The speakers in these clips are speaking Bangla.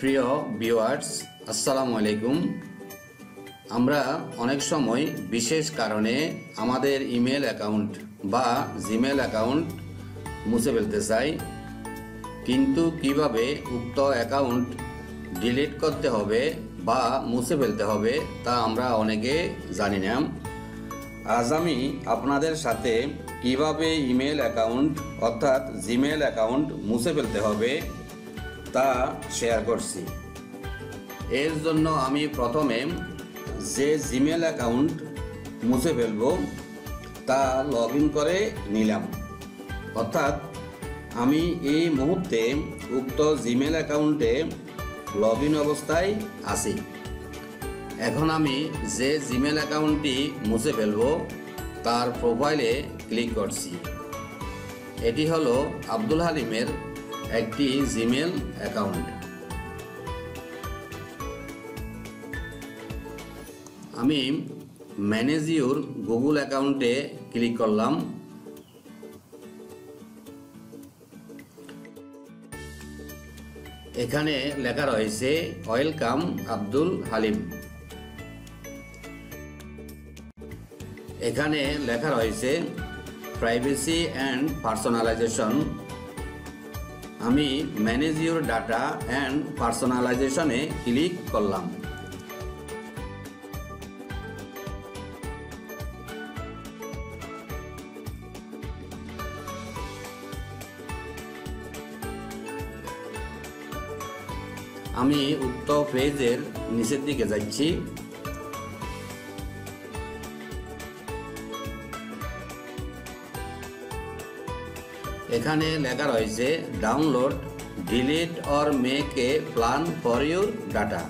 প্রিয় ভিউয়ার্স, আসসালামু আলাইকুম। আমরা অনেক সময় বিশেষ কারণে আমাদের ইমেল অ্যাকাউন্ট বা জিমেল অ্যাকাউন্ট মুছে ফেলতে চাই, কিন্তু কিভাবে উক্ত অ্যাকাউন্ট ডিলিট করতে হবে বা মুছে ফেলতে হবে তা আমরা অনেকে জানি না। আজ আমি আপনাদের সাথে কিভাবে ইমেল অ্যাকাউন্ট অর্থাৎ জিমেল অ্যাকাউন্ট মুছে ফেলতে হবে তা শেয়ার করছি। এর জন্য আমি প্রথমে যে জিমেল অ্যাকাউন্ট মুছে ফেলব তা লগ ইন করে নিলাম, অর্থাৎ আমি এই মুহূর্তে উক্ত জিমেল অ্যাকাউন্টে লগ ইন অবস্থায় আছি। এখন আমি যে জিমেল অ্যাকাউন্টটি মুছে ফেলব তার প্রোফাইলে ক্লিক করছি। এটি হলো আব্দুল হালিমের একটি জিমেল অ্যাকাউন্ট। আমি ম্যানেজ ইউর গুগল অ্যাকাউন্টে ক্লিক করলাম। এখানে লেখা রয়েছে ওয়েলকাম আব্দুল হালিম। এখানে লেখা রয়েছে প্রাইভেসি অ্যান্ড পার্সোনালাইজেশন। আমি ম্যানেজ ইউর ডাটা অ্যান্ড পার্সোনালাইজেশনে ক্লিক করলাম। আমি উক্ত পেজের নিচের দিকে যাচ্ছি। এখানে লেখা রয়েছে download, delete or make a plan for your data.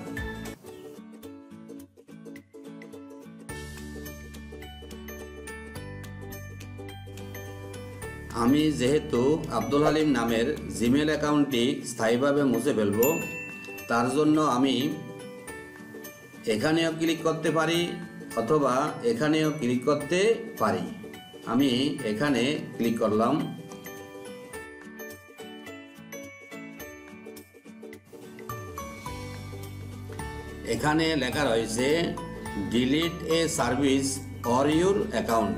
আমি যেহেতু আব্দুল হালিম নামের জিমেল অ্যাকাউন্টটি স্থায়ীভাবে মুছে ফেলব, তার জন্য আমি এখানেও ক্লিক করতে পারি অথবা এখানেও ক্লিক করতে পারি। আমি এখানে ক্লিক করলাম। এখানে লেখা রয়েছে delete a service or your account.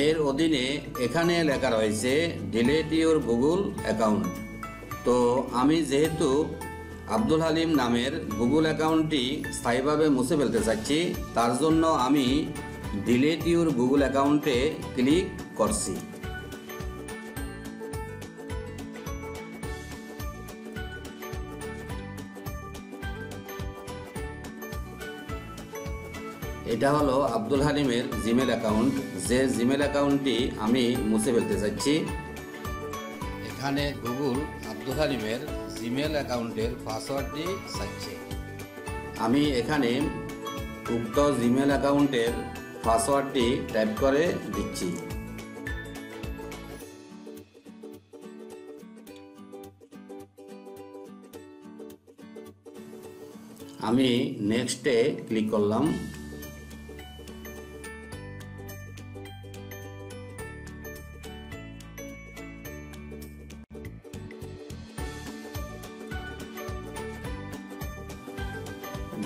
এর অধীনে এখানে লেখা রয়েছে ডিলিট ইউর গুগল অ্যাকাউন্ট। তো আমি যেহেতু আব্দুল হালিম নামের গুগল অ্যাকাউন্টটি স্থায়ীভাবে মুছে ফেলতে চাচ্ছি, তার জন্য আমি ডিলিট ইউর গুগল অ্যাকাউন্টে ক্লিক করছি। এটা হলো আব্দুল হালিমের জিমেল অ্যাকাউন্ট, যে জিমেল অ্যাকাউন্টটি আমি মুছে ফেলতে চাচ্ছি। এখানে গুগল আব্দুল হালিমের জিমেল অ্যাকাউন্টের পাসওয়ার্ডটি চাইছে। আমি এখানে উক্ত জিমেল অ্যাকাউন্টের পাসওয়ার্ডটি টাইপ করে দিচ্ছি। আমি নেক্সটে ক্লিক করলাম।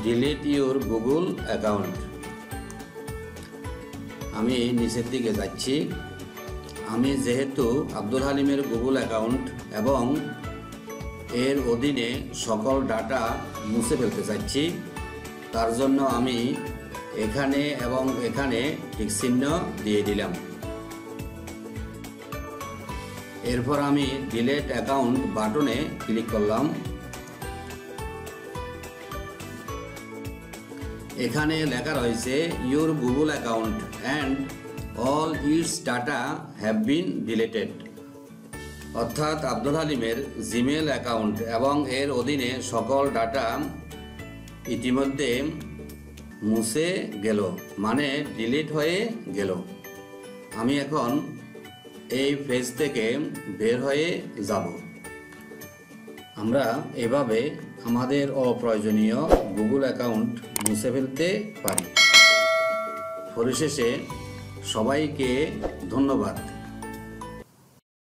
Delete your Google account. আমি নিচের দিকে যাচ্ছি। আমি যেহেতু আব্দুল হালিমের গুগল অ্যাকাউন্ট এবং এর অধীনে সকল ডাটা মুছে ফেলতে চাচ্ছি, তার জন্য আমি এখানে এবং এখানে টিক চিহ্ন দিয়ে দিলাম। এরপর আমি ডিলিট অ্যাকাউন্ট বাটনে ক্লিক করলাম। এখানে লেখা রয়েছে your Google account and all it's data have been deleted, অর্থাৎ আব্দুল হালিমের জিমেল অ্যাকাউন্ট এবং এর অধীনে সকল ডাটা ইতিমধ্যে মুছে গেল, মানে ডিলিট হয়ে গেল। আমি এখন এই পেজ থেকে বের হয়ে যাব। আমরা এভাবে আমাদের অপ্রয়োজনীয় গুগল অ্যাকাউন্ট মুছে ফেলতে পারি। পরিশেষে সবাইকে ধন্যবাদ।